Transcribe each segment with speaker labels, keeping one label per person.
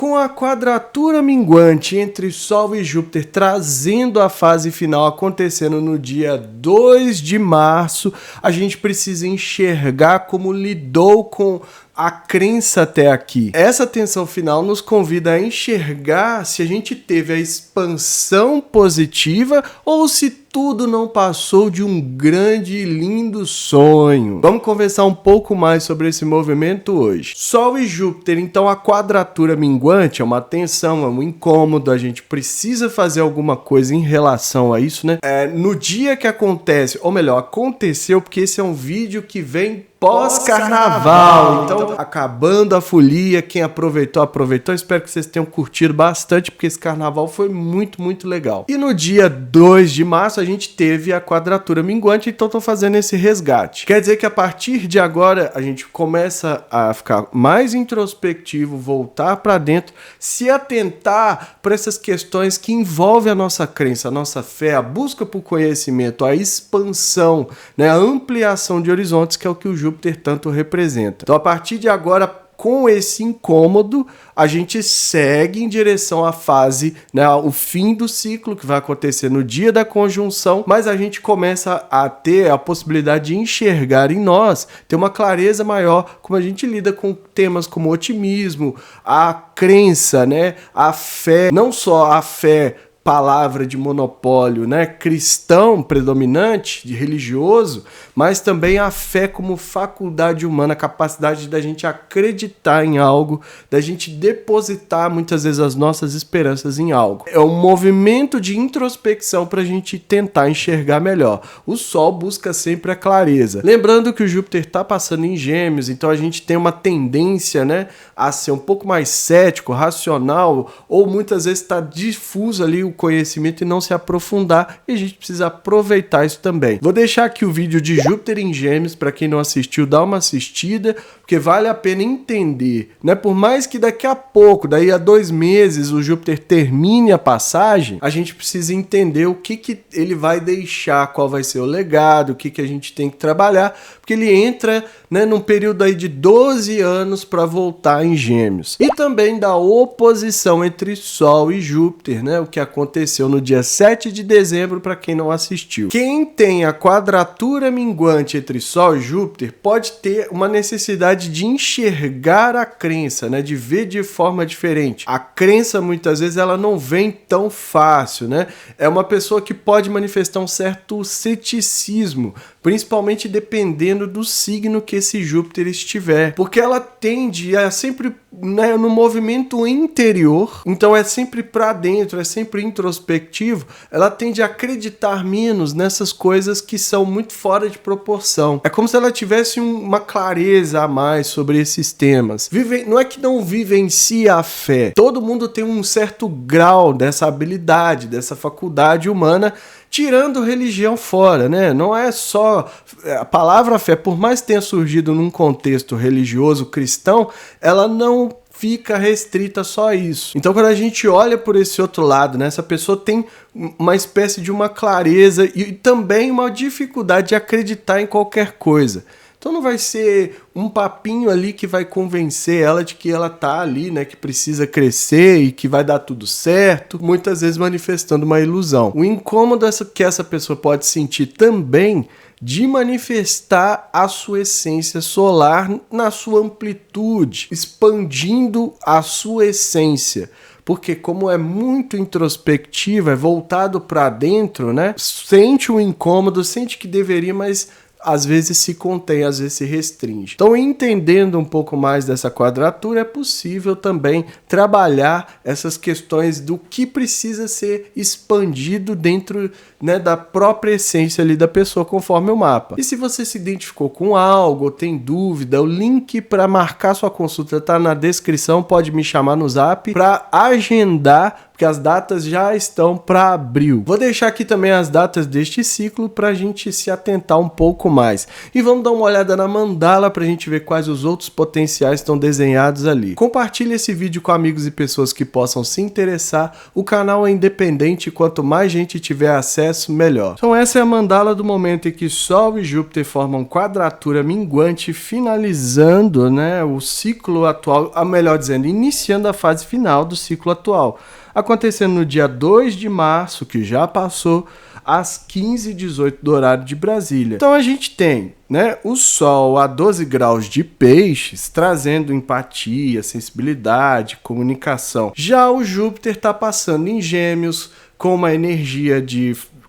Speaker 1: Com a quadratura minguante entre Sol e Júpiter trazendo a fase final acontecendo no dia 2 de março, a gente precisa enxergar como lidou com a crença até aqui. Essa tensão final nos convida a enxergar se a gente teve a expansão positiva ou se tudo não passou de um grande e lindo sonho. Vamos conversar um pouco mais sobre esse movimento hoje. Sol e Júpiter, então a quadratura minguante é uma tensão, é um incômodo, a gente precisa fazer alguma coisa em relação a isso, né? No dia que acontece, ou melhor, aconteceu, porque esse é um vídeo que vem pós-carnaval, então acabando a folia, quem aproveitou, espero que vocês tenham curtido bastante, porque esse carnaval foi muito legal. E no dia 2 de março a gente teve a quadratura minguante, então tô fazendo esse resgate. Quer dizer que a partir de agora a gente começa a ficar mais introspectivo, voltar para dentro, se atentar para essas questões que envolvem a nossa crença, a nossa fé, a busca por conhecimento, a expansão, né, a ampliação de horizontes, que é o que o Júpiter tanto representa. Então, a partir de agora, com esse incômodo, a gente segue em direção à fase, né, o fim do ciclo, que vai acontecer no dia da conjunção, mas a gente começa a ter a possibilidade de enxergar em nós, ter uma clareza maior, como a gente lida com temas como o otimismo, a crença, né, a fé, não só a fé, palavra de monopólio, né, cristão predominante, de religioso, mas também a fé como faculdade humana, a capacidade da gente acreditar em algo, da gente depositar muitas vezes as nossas esperanças em algo. É um movimento de introspecção para a gente tentar enxergar melhor. O Sol busca sempre a clareza. Lembrando que o Júpiter está passando em Gêmeos, então a gente tem uma tendência, né, a ser um pouco mais cético, racional, ou muitas vezes está difuso ali o conhecimento e não se aprofundar, e a gente precisa aproveitar isso também. Vou deixar aqui o vídeo de Júpiter em Gêmeos, para quem não assistiu, dá uma assistida, porque vale a pena entender, né? Por mais que daqui a pouco, daí a 2 meses, o Júpiter termine a passagem, a gente precisa entender o que ele vai deixar, qual vai ser o legado, o que a gente tem que trabalhar, porque ele entra, né, num período aí de 12 anos para voltar em Gêmeos. E também da oposição entre Sol e Júpiter, né? O que aconteceu no dia 7 de dezembro, para quem não assistiu. Quem tem a quadratura minguante entre Sol e Júpiter pode ter uma necessidade de enxergar a crença, né? De ver de forma diferente. A crença, muitas vezes, ela não vem tão fácil, né? É uma pessoa que pode manifestar um certo ceticismo, principalmente dependendo do signo que esse Júpiter estiver, porque ela tende a sempre, né, no movimento interior, então é sempre para dentro, é sempre introspectivo, ela tende a acreditar menos nessas coisas que são muito fora de proporção. É como se ela tivesse uma clareza a mais sobre esses temas. Não é que não vivencia a fé, todo mundo tem um certo grau dessa habilidade, dessa faculdade humana, tirando religião fora, né? Não é só a palavra fé, por mais que tenha surgido num contexto religioso cristão, ela não fica restrita só a isso. Então, quando a gente olha por esse outro lado, né, essa pessoa tem uma espécie de uma clareza e também uma dificuldade de acreditar em qualquer coisa. Então não vai ser um papinho ali que vai convencer ela de que ela tá ali, né, que precisa crescer e que vai dar tudo certo, muitas vezes manifestando uma ilusão. O incômodo que essa pessoa pode sentir também de manifestar a sua essência solar na sua amplitude, expandindo a sua essência. Porque como é muito introspectiva, é voltado para dentro, né, sente um incômodo, sente que deveria, mas às vezes se contém, às vezes se restringe. Então, entendendo um pouco mais dessa quadratura, é possível também trabalhar essas questões do que precisa ser expandido dentro, né, da própria essência ali da pessoa, conforme o mapa. E se você se identificou com algo, ou tem dúvida, o link para marcar sua consulta está na descrição, pode me chamar no Zap para agendar, porque porque as datas já estão para abril. Vou deixar aqui também as datas deste ciclo para a gente se atentar um pouco mais. E vamos dar uma olhada na mandala para a gente ver quais os outros potenciais estão desenhados ali. Compartilhe esse vídeo com amigos e pessoas que possam se interessar. O canal é independente e quanto mais gente tiver acesso, melhor. Então essa é a mandala do momento em que Sol e Júpiter formam quadratura minguante, finalizando, né, o ciclo atual, melhor dizendo, iniciando a fase final do ciclo atual, acontecendo no dia 2 de março, que já passou, às 15h18 do horário de Brasília. Então a gente tem, né, o Sol a 12 graus de Peixes, trazendo empatia, sensibilidade, comunicação. Já o Júpiter está passando em Gêmeos, com uma energia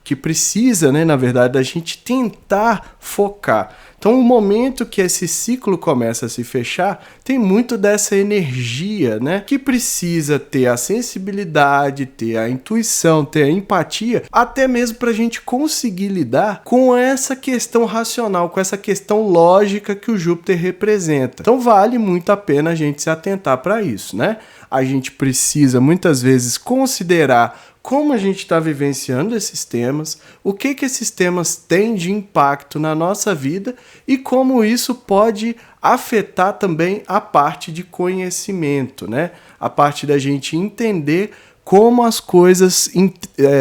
Speaker 1: que precisa, né, na verdade, da gente tentar focar. Então, o momento que esse ciclo começa a se fechar, tem muito dessa energia, né, que precisa ter a sensibilidade, ter a intuição, ter a empatia, até mesmo para a gente conseguir lidar com essa questão racional, com essa questão lógica que o Júpiter representa. Então, vale muito a pena a gente se atentar para isso, né? A gente precisa, muitas vezes, considerar como a gente está vivenciando esses temas, o que esses temas têm de impacto na nossa vida e como isso pode afetar também a parte de conhecimento, né? A parte da gente entender como as coisas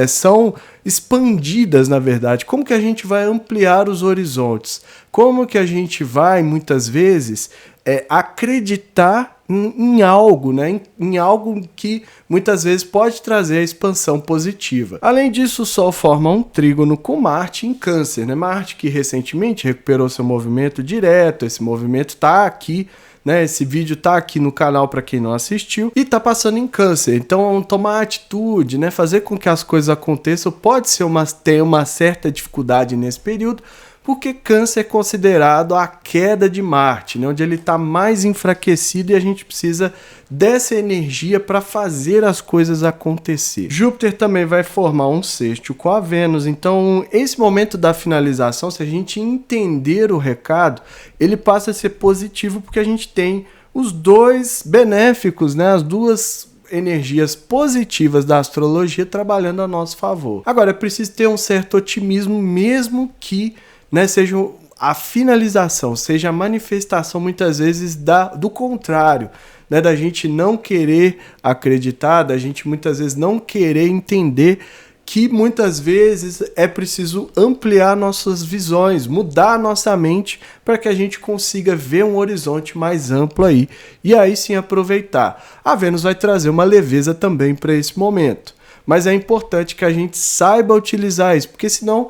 Speaker 1: são expandidas, na verdade, como que a gente vai ampliar os horizontes, como que a gente vai, muitas vezes, acreditar em algo, né? Em algo que muitas vezes pode trazer a expansão positiva. Além disso, o Sol forma um trígono com Marte em Câncer, né? Marte que recentemente recuperou seu movimento direto, esse movimento está aqui, né? Esse vídeo tá aqui no canal para quem não assistiu e tá passando em Câncer. Então, tomar atitude, né? Fazer com que as coisas aconteçam pode ser ter uma certa dificuldade nesse período, porque Câncer é considerado a queda de Marte, né? Onde ele está mais enfraquecido e a gente precisa dessa energia para fazer as coisas acontecer. Júpiter também vai formar um sextil com a Vênus, então esse momento da finalização, se a gente entender o recado, ele passa a ser positivo porque a gente tem os dois benéficos, né? As duas energias positivas da astrologia trabalhando a nosso favor. Agora, é preciso ter um certo otimismo, mesmo que, né, seja a finalização, seja a manifestação muitas vezes do contrário, né, da gente não querer acreditar, da gente muitas vezes não querer entender que muitas vezes é preciso ampliar nossas visões, mudar nossa mente para que a gente consiga ver um horizonte mais amplo aí e aí sim aproveitar. A Vênus vai trazer uma leveza também para esse momento, mas é importante que a gente saiba utilizar isso, porque senão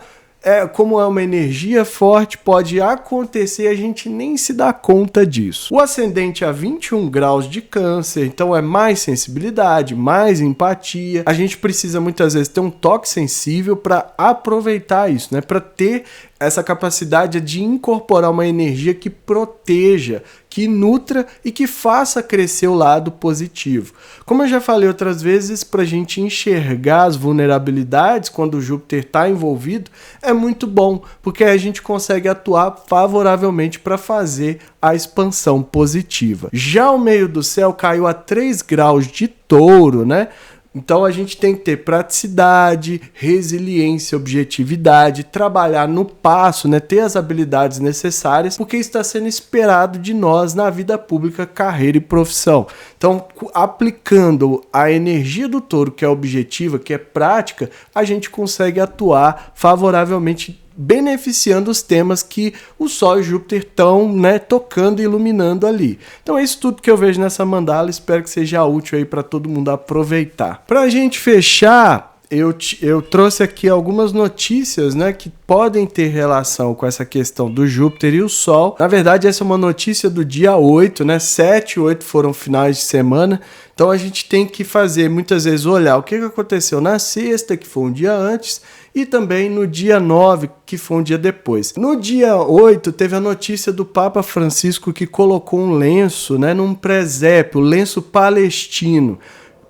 Speaker 1: como é uma energia forte, pode acontecer e a gente nem se dá conta disso. O ascendente a 21 graus de Câncer, então é mais sensibilidade, mais empatia. A gente precisa muitas vezes ter um toque sensível para aproveitar isso, né? Para ter essa capacidade de incorporar uma energia que proteja, que nutra e que faça crescer o lado positivo. Como eu já falei outras vezes, para a gente enxergar as vulnerabilidades quando o Júpiter está envolvido, é muito bom, porque a gente consegue atuar favoravelmente para fazer a expansão positiva. Já o meio do céu caiu a 3 graus de Touro, né? Então a gente tem que ter praticidade, resiliência, objetividade, trabalhar no passo, né? Ter as habilidades necessárias, porque está sendo esperado de nós na vida pública, carreira e profissão. Então, aplicando a energia do touro, que é objetiva, que é prática, a gente consegue atuar favoravelmente, beneficiando os temas que o Sol e Júpiter estão, né, tocando e iluminando ali. Então é isso tudo que eu vejo nessa mandala, espero que seja útil aí para todo mundo aproveitar. Para a gente fechar, eu trouxe aqui algumas notícias, né, que podem ter relação com essa questão do Júpiter e o Sol. Na verdade, essa é uma notícia do dia 8, né? 7 e 8 foram finais de semana. Então a gente tem que fazer, muitas vezes, olhar o que aconteceu na sexta, que foi um dia antes, e também no dia 9, que foi um dia depois. No dia 8, teve a notícia do Papa Francisco que colocou um lenço, né, num presépio, o lenço palestino,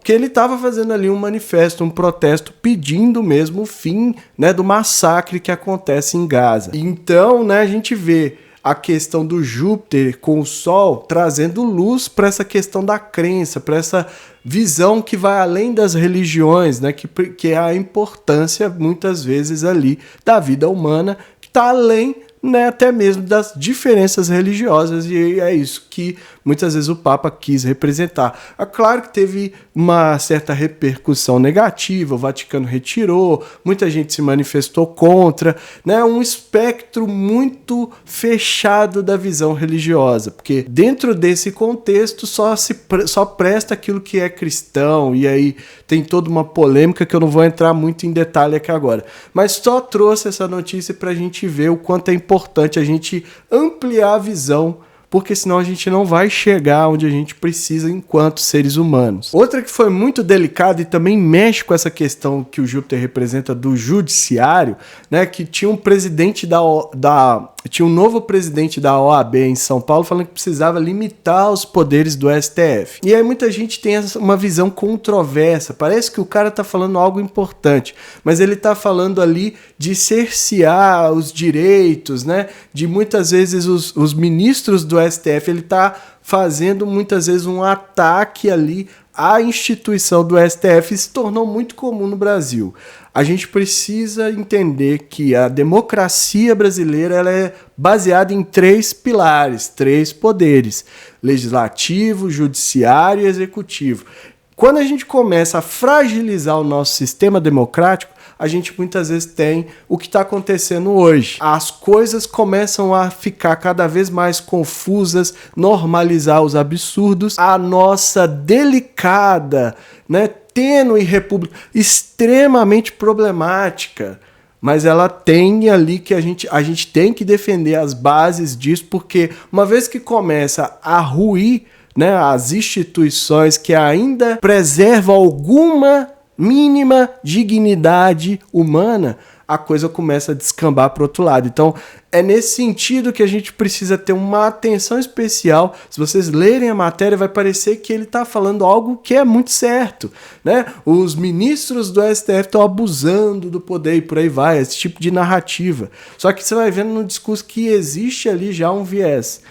Speaker 1: que ele estava fazendo ali um manifesto, um protesto, pedindo mesmo o fim, né, do massacre que acontece em Gaza. Então, né, a gente vê a questão do Júpiter com o Sol trazendo luz para essa questão da crença, para essa visão que vai além das religiões, né? Que é a importância, muitas vezes, ali da vida humana, que está além, né, até mesmo das diferenças religiosas, e é isso que muitas vezes o Papa quis representar. É claro que teve uma certa repercussão negativa, o Vaticano retirou, muita gente se manifestou contra, né, um espectro muito fechado da visão religiosa, porque dentro desse contexto só presta aquilo que é cristão, e aí tem toda uma polêmica que eu não vou entrar muito em detalhe aqui agora, mas só trouxe essa notícia para a gente ver o quanto é importante a gente ampliar a visão, porque senão a gente não vai chegar onde a gente precisa enquanto seres humanos. Outra que foi muito delicada e também mexe com essa questão que o Júpiter representa do judiciário, né, que tinha um presidente tinha um novo presidente da OAB em São Paulo falando que precisava limitar os poderes do STF. E aí muita gente tem uma visão controversa. Parece que o cara tá falando algo importante, mas ele tá falando ali de cercear os direitos, né? De muitas vezes os ministros do STF, ele tá fazendo muitas vezes um ataque ali à instituição do STF, e se tornou muito comum no Brasil. A gente precisa entender que a democracia brasileira ela é baseada em 3 pilares, 3 poderes: legislativo, judiciário e executivo. Quando a gente começa a fragilizar o nosso sistema democrático, a gente muitas vezes tem o que está acontecendo hoje. As coisas começam a ficar cada vez mais confusas, normalizar os absurdos. A nossa delicada, né, tênue república, extremamente problemática, mas ela tem ali que a gente tem que defender as bases disso, porque uma vez que começa a ruir, né, as instituições que ainda preservam alguma mínima dignidade humana, a coisa começa a descambar para o outro lado. Então, é nesse sentido que a gente precisa ter uma atenção especial. Se vocês lerem a matéria, vai parecer que ele está falando algo que é muito certo, né? Os ministros do STF estão abusando do poder e por aí vai, esse tipo de narrativa. Só que você vai vendo no discurso que existe ali já um viés,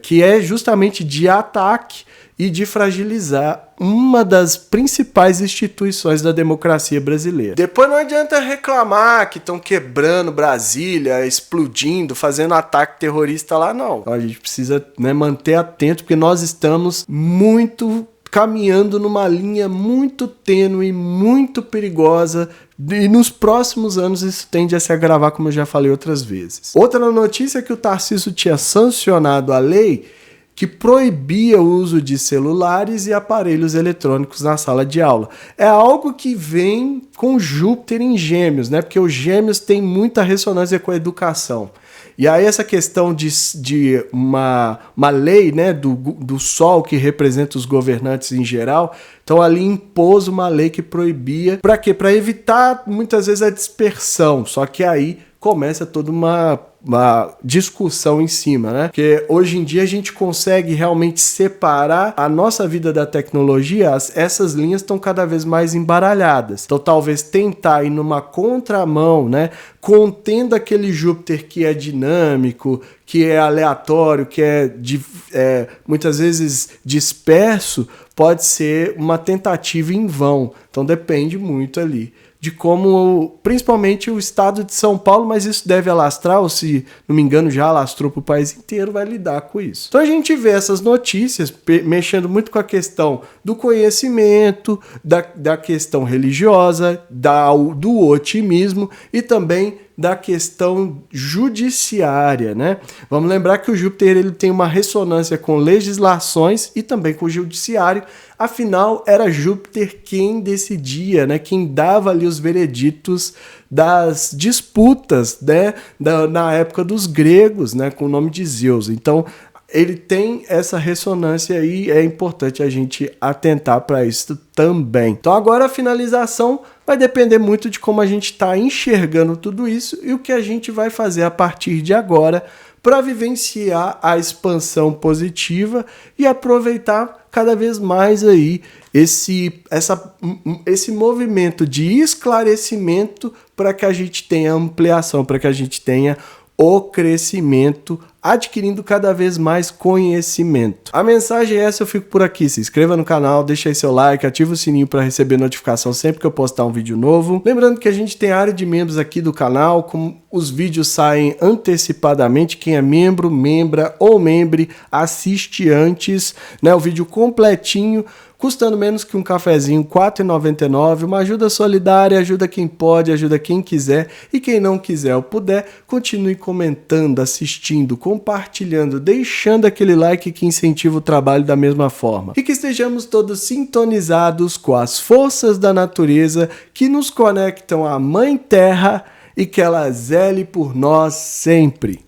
Speaker 1: que é justamente de ataque e de fragilizar uma das principais instituições da democracia brasileira. Depois não adianta reclamar que estão quebrando Brasília, explodindo, fazendo ataque terrorista lá, não. Então a gente precisa, né, manter atento, porque nós estamos caminhando numa linha muito tênue, muito perigosa, e nos próximos anos isso tende a se agravar, como eu já falei outras vezes. Outra notícia é que o Tarcísio tinha sancionado a lei que proibia o uso de celulares e aparelhos eletrônicos na sala de aula. É algo que vem com Júpiter em Gêmeos, né? Porque os Gêmeos têm muita ressonância com a educação. E aí essa questão de uma lei, né, do Sol, que representa os governantes em geral, então ali impôs uma lei que proibia. Para quê? Para evitar muitas vezes a dispersão. Só que aí começa toda uma discussão em cima, né? Porque hoje em dia a gente consegue realmente separar a nossa vida da tecnologia, essas linhas estão cada vez mais embaralhadas. Então talvez tentar ir numa contramão, né? Contendo aquele Júpiter que é dinâmico, que é aleatório, que é muitas vezes disperso, pode ser uma tentativa em vão. Então depende muito ali de como, principalmente o estado de São Paulo, mas isso deve alastrar, ou se não me engano já alastrou para o país inteiro, vai lidar com isso. Então a gente vê essas notícias mexendo muito com a questão do conhecimento, da questão religiosa, do otimismo e também da questão judiciária, né? Vamos lembrar que o Júpiter ele tem uma ressonância com legislações e também com o judiciário. Afinal, era Júpiter quem decidia, né? Quem dava ali os vereditos das disputas, né? Na época dos gregos, né? Com o nome de Zeus. Então, ele tem essa ressonância e é importante a gente atentar para isso também. Então agora a finalização vai depender muito de como a gente está enxergando tudo isso e o que a gente vai fazer a partir de agora para vivenciar a expansão positiva e aproveitar cada vez mais aí esse movimento de esclarecimento para que a gente tenha ampliação, para que a gente tenha o crescimento, adquirindo cada vez mais conhecimento. A mensagem é essa, eu fico por aqui. Se inscreva no canal, deixa aí seu like, ativa o sininho para receber notificação sempre que eu postar um vídeo novo. Lembrando que a gente tem a área de membros aqui do canal, como os vídeos saem antecipadamente, quem é membro, membra ou membre assiste antes, né, o vídeo completinho, custando menos que um cafezinho, R$ 4,99, uma ajuda solidária, ajuda quem pode, ajuda quem quiser, e quem não quiser ou puder, continue comentando, assistindo, compartilhando, deixando aquele like que incentiva o trabalho da mesma forma. E que estejamos todos sintonizados com as forças da natureza que nos conectam à Mãe Terra e que ela zele por nós sempre.